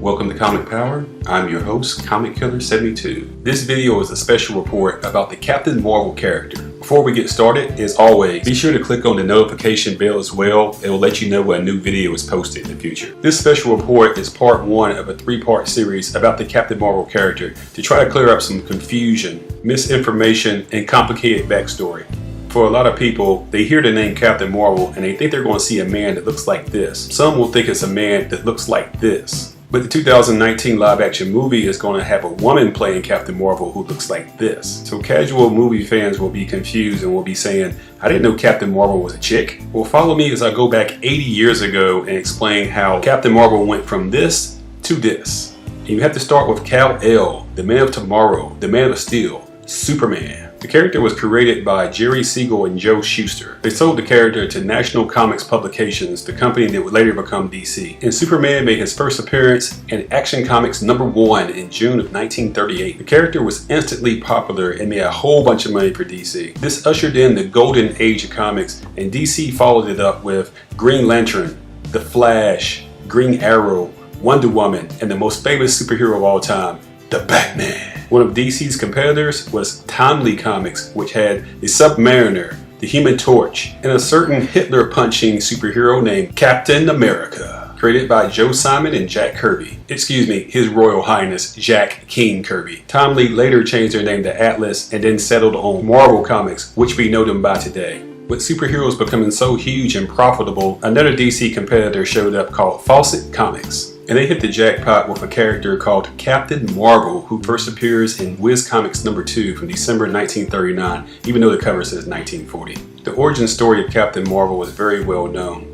Welcome to Comic Power. I'm your host, Comic Killer 72. This video is a special report about the Captain Marvel character. Before we get started, as always, be sure to click on the notification bell as well. It will let you know when a new video is posted in the future. This special report is part one of a three-part series about the Captain Marvel character to try to clear up some confusion, misinformation, and complicated backstory. For a lot of people, they hear the name Captain Marvel and they think they're going to see a man that looks like this. Some will think it's a man that looks like this. But the 2019 live-action movie is going to have a woman playing Captain Marvel who looks like this. So casual movie fans will be confused and will be saying, I didn't know Captain Marvel was a chick. Well, follow me as I go back 80 years ago and explain how Captain Marvel went from this to this. And you have to start with Kal-El, the Man of Tomorrow, the Man of Steel, Superman. The character was created by Jerry Siegel and Joe Shuster. They sold the character to National Comics Publications, the company that would later become DC. And Superman made his first appearance in Action Comics #1 in June of 1938. The character was instantly popular and made a whole bunch of money for DC. This ushered in the golden age of comics, and DC followed it up with Green Lantern, The Flash, Green Arrow, Wonder Woman, and the most famous superhero of all time, the Batman. One of DC's competitors was Timely Comics, which had the Submariner, the Human Torch, and a certain Hitler-punching superhero named Captain America, created by Joe Simon and Jack Kirby. Excuse me, His Royal Highness Jack King Kirby. Timely later changed their name to Atlas and then settled on Marvel Comics, which we know them by today. With superheroes becoming so huge and profitable, another DC competitor showed up called Fawcett Comics. And they hit the jackpot with a character called Captain Marvel, who first appears in Whiz Comics #2 from December 1939, even though the cover says 1940. The origin story of Captain Marvel is very well known.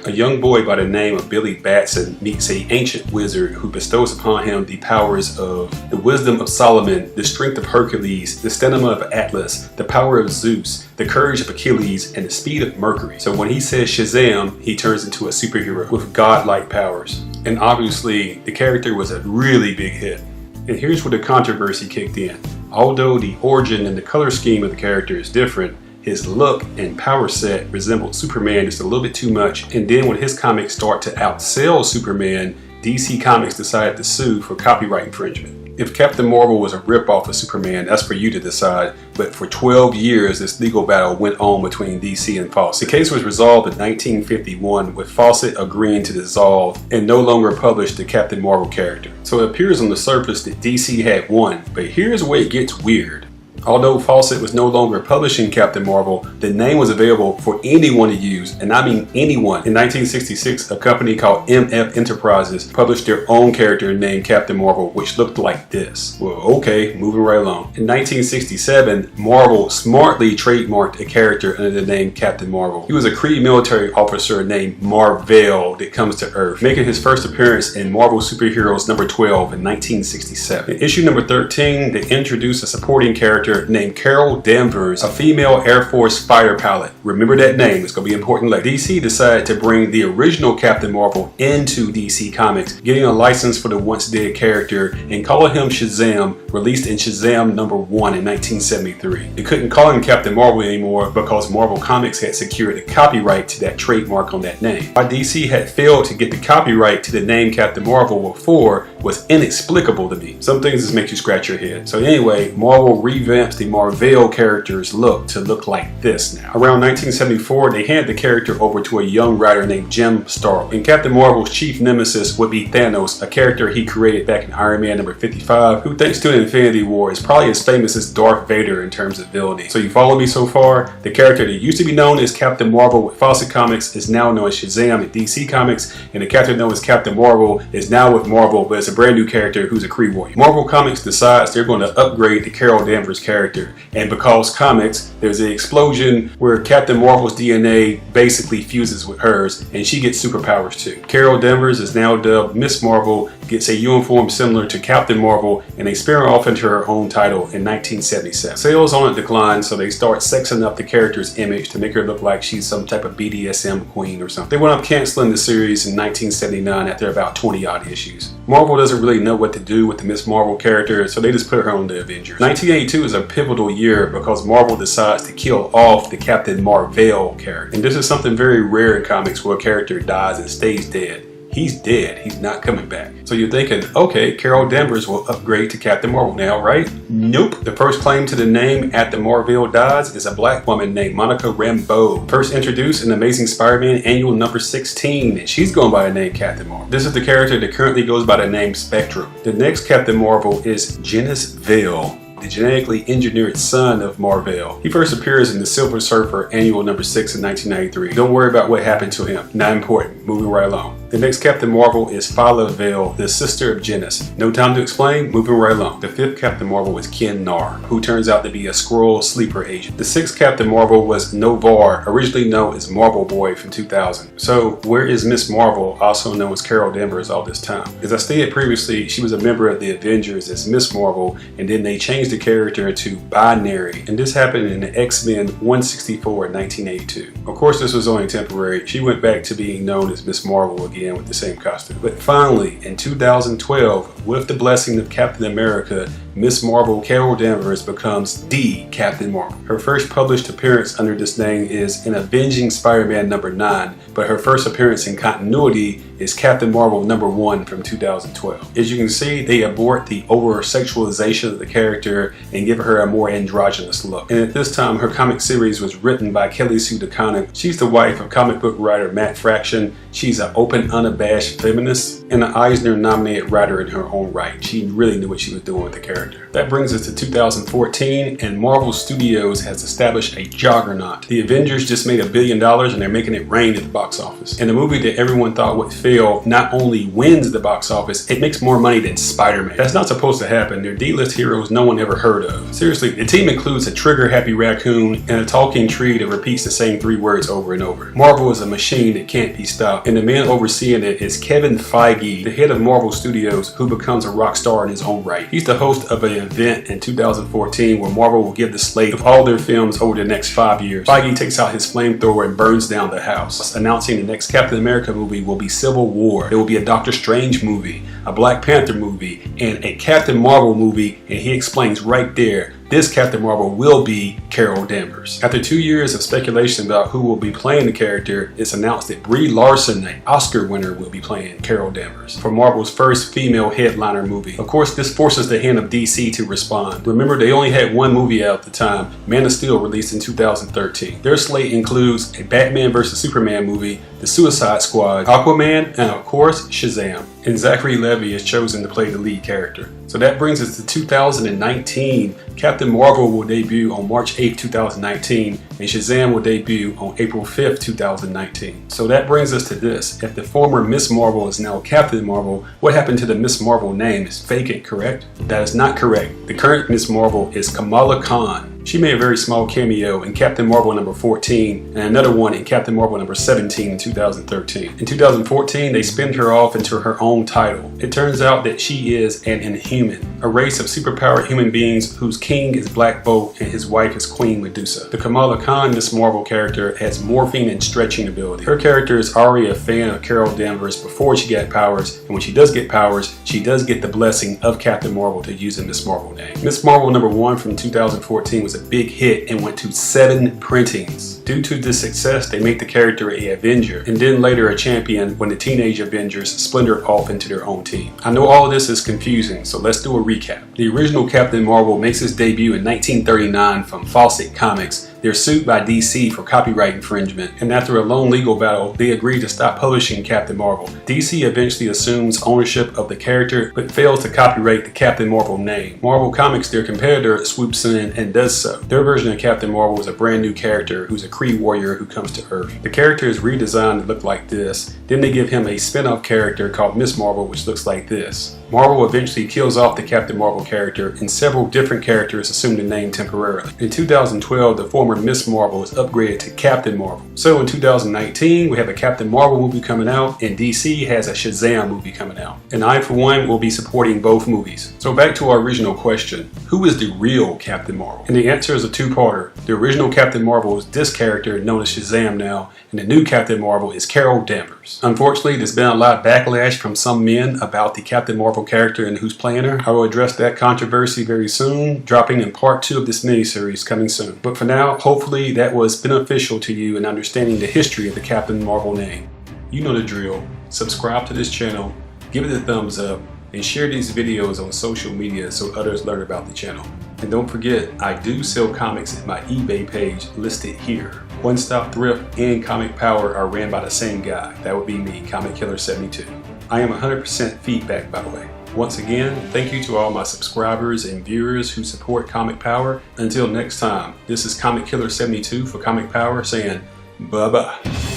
A young boy by the name of Billy Batson meets an ancient wizard who bestows upon him the powers of the wisdom of Solomon, the strength of Hercules, the stamina of Atlas, the power of Zeus, the courage of Achilles, and the speed of Mercury. So when he says Shazam, he turns into a superhero with godlike powers. And obviously, the character was a really big hit. And here's where the controversy kicked in. Although the origin and the color scheme of the character is different, his look and power set resembled Superman just a little bit too much, and then when his comics start to outsell Superman, DC Comics decided to sue for copyright infringement. If Captain Marvel was a ripoff of Superman, that's for you to decide, but for 12 years this legal battle went on between DC and Fawcett. The case was resolved in 1951 with Fawcett agreeing to dissolve and no longer publish the Captain Marvel character. So it appears on the surface that DC had won, but here's where it gets weird. Although Fawcett was no longer publishing Captain Marvel, the name was available for anyone to use, and I mean anyone. In 1966, a company called MF Enterprises published their own character named Captain Marvel, which looked like this. Well, okay, moving right along. In 1967, Marvel smartly trademarked a character under the name Captain Marvel. He was a Kree military officer named Mar-Vell that comes to Earth, making his first appearance in Marvel Superheroes #12 in 1967. In issue number 13, they introduced a supporting character named Carol Danvers, a female Air Force fighter pilot. Remember that name, it's going to be important later. DC decided to bring the original Captain Marvel into DC Comics, getting a license for the once dead character and calling him Shazam, released in Shazam #1 in 1973. They couldn't call him Captain Marvel anymore because Marvel Comics had secured the copyright to that trademark on that name. Why DC had failed to get the copyright to the name Captain Marvel before was inexplicable to me. Some things just make you scratch your head. So anyway, Marvel revamped the Mar-Vell character's look to look like this now. Around 1974, they handed the character over to a young writer named Jim Starlin. And Captain Marvel's chief nemesis would be Thanos, a character he created back in Iron Man #55, who thanks to an Infinity War is probably as famous as Darth Vader in terms of ability. So you follow me so far? The character that used to be known as Captain Marvel with Fawcett Comics is now known as Shazam at DC Comics, and the character known as Captain Marvel is now with Marvel, but it's a brand new character who's a Kree warrior. Marvel Comics decides they're going to upgrade the Carol Danvers character, and because comics, there's an explosion where Captain Marvel's DNA basically fuses with hers and she gets superpowers too. Carol Danvers is now dubbed Miss Marvel, gets a uniform similar to Captain Marvel, and they spin her off into her own title in 1977. Sales on it decline, so they start sexing up the character's image to make her look like she's some type of BDSM queen or something. They wound up canceling the series in 1979 after about 20 odd issues. Marvel doesn't really know what to do with the Miss Marvel character, so they just put her on the Avengers. 1982 is a pivotal year because Marvel decides to kill off the Captain Mar-Vell character. And this is something very rare in comics where a character dies and stays dead. he's dead. He's not coming back. So you're thinking, okay, Carol Danvers will upgrade to Captain Marvel now, right? Nope. The first claim to the name after Mar-Vell dies is a black woman named Monica Rambeau, first introduced in Amazing Spider-Man Annual number 16, and she's going by the name Captain Marvel. This is the character that currently goes by the name Spectrum. The next Captain Marvel is Vale, the genetically engineered son of Mar-Vell. He first appears in the Silver Surfer Annual number 6 in 1993. Don't worry about what happened to him. Not important. Moving right along. The next Captain Marvel is Vale, the sister of Genis. No time to explain. Moving right along. The fifth Captain Marvel is Ken Nar, who turns out to be a Skrull sleeper agent. The sixth Captain Marvel was Novar, originally known as Marvel Boy from 2000. So where is Miss Marvel, also known as Carol Danvers, all this time? As I stated previously, she was a member of the Avengers as Miss Marvel, and then they changed the character to Binary, and this happened in the X-Men 164 in 1982. Of course, this was only temporary. She went back to being known as Miss Marvel again with the same costume. But finally, in 2012, with the blessing of Captain America, Miss Marvel Carol Danvers becomes the Captain Marvel. Her first published appearance under this name is in Avenging Spider-Man number 9, but her first appearance in continuity is Captain Marvel number 1 from 2012. As you can see, they abort the over-sexualization of the character and give her a more androgynous look. And at this time, her comic series was written by Kelly Sue DeConnick. She's the wife of comic book writer Matt Fraction. She's an open, unabashed feminist and an Eisner-nominated writer in her own right. She really knew what she was doing with the character. That brings us to 2014, and Marvel Studios has established a juggernaut. The Avengers just made $1 billion and they're making it rain at the box office. And the movie that everyone thought would fail not only wins the box office, it makes more money than Spider-Man. That's not supposed to happen. They're D-list heroes no one ever heard of. Seriously, the team includes a trigger-happy raccoon and a talking tree that repeats the same 3 words over and over. Marvel is a machine that can't be stopped, and the man overseeing it is Kevin Feige, the head of Marvel Studios, who becomes a rock star in his own right. He's the host of an event in 2014 where Marvel will give the slate of all their films over the next 5 years. Feige takes out his flamethrower and burns down the house, announcing the next Captain America movie will be Civil War. There will be a Doctor Strange movie, a Black Panther movie, and a Captain Marvel movie, and he explains right there, this Captain Marvel will be Carol Danvers. After 2 years of speculation about who will be playing the character, it's announced that Brie Larson, an Oscar winner, will be playing Carol Danvers for Marvel's first female headliner movie. Of course, this forces the hand of DC to respond. Remember, they only had one movie out at the time, Man of Steel, released in 2013. Their slate includes a Batman vs. Superman movie, The Suicide Squad, Aquaman, and of course, Shazam. And Zachary Levi is chosen to play the lead character. So that brings us to 2019. Captain Marvel will debut on March 8, 2019, and Shazam will debut on April 5th, 2019. So that brings us to this. If the former Miss Marvel is now Captain Marvel, what happened to the Miss Marvel name is vacant, correct? That is not correct. The current Miss Marvel is Kamala Khan. She made a very small cameo in Captain Marvel number 14 and another one in Captain Marvel number 17 in 2013. In 2014, they spinned her off into her own title. It turns out that she is an Inhuman, a race of superpowered human beings whose king is Black Bolt and his wife is Queen Medusa. The Kamala Khan Miss Marvel character has morphing and stretching ability. Her character is already a fan of Carol Danvers before she got powers, and when she does get powers, she does get the blessing of Captain Marvel to use a Miss Marvel name. Miss Marvel number 1 from 2014 was a big hit and went to 7 printings. Due to this success, they make the character a Avenger, and then later a champion when the teenage Avengers splintered off into their own team. I know all of this is confusing, so let's do a recap. The original Captain Marvel makes his debut in 1939 from Fawcett Comics. They're sued by DC for copyright infringement, and after a long legal battle, they agree to stop publishing Captain Marvel. DC eventually assumes ownership of the character, but fails to copyright the Captain Marvel name. Marvel Comics, their competitor, swoops in and does so. Their version of Captain Marvel is a brand new character who's a Kree warrior who comes to Earth. The character is redesigned to look like this. Then they give him a spin-off character called Miss Marvel, which looks like this. Marvel eventually kills off the Captain Marvel character, and several different characters assume the name temporarily. In 2012, the former Miss Marvel is upgraded to Captain Marvel. So in 2019, we have a Captain Marvel movie coming out, and DC has a Shazam movie coming out. And I, for one, will be supporting both movies. So back to our original question, who is the real Captain Marvel? And the answer is a two-parter. The original Captain Marvel is this character known as Shazam now, and the new Captain Marvel is Carol Danvers. Unfortunately, there's been a lot of backlash from some men about the Captain Marvel character and who's playing her. I will address that controversy very soon, dropping in part 2 of this miniseries coming soon. But for now, hopefully that was beneficial to you in understanding the history of the Captain Marvel name. You know the drill. subscribe to this channel, give it a thumbs up, and share these videos on social media so others learn about the channel. And don't forget, I do sell comics at my eBay page listed here. One Stop Thrift and Comic Power are ran by the same guy. That would be me, Comic Killer 72. I am 100% feedback, by the way. Once again, thank you to all my subscribers and viewers who support Comic Power. Until next time, this is Comic Killer 72 for Comic Power saying bye-bye.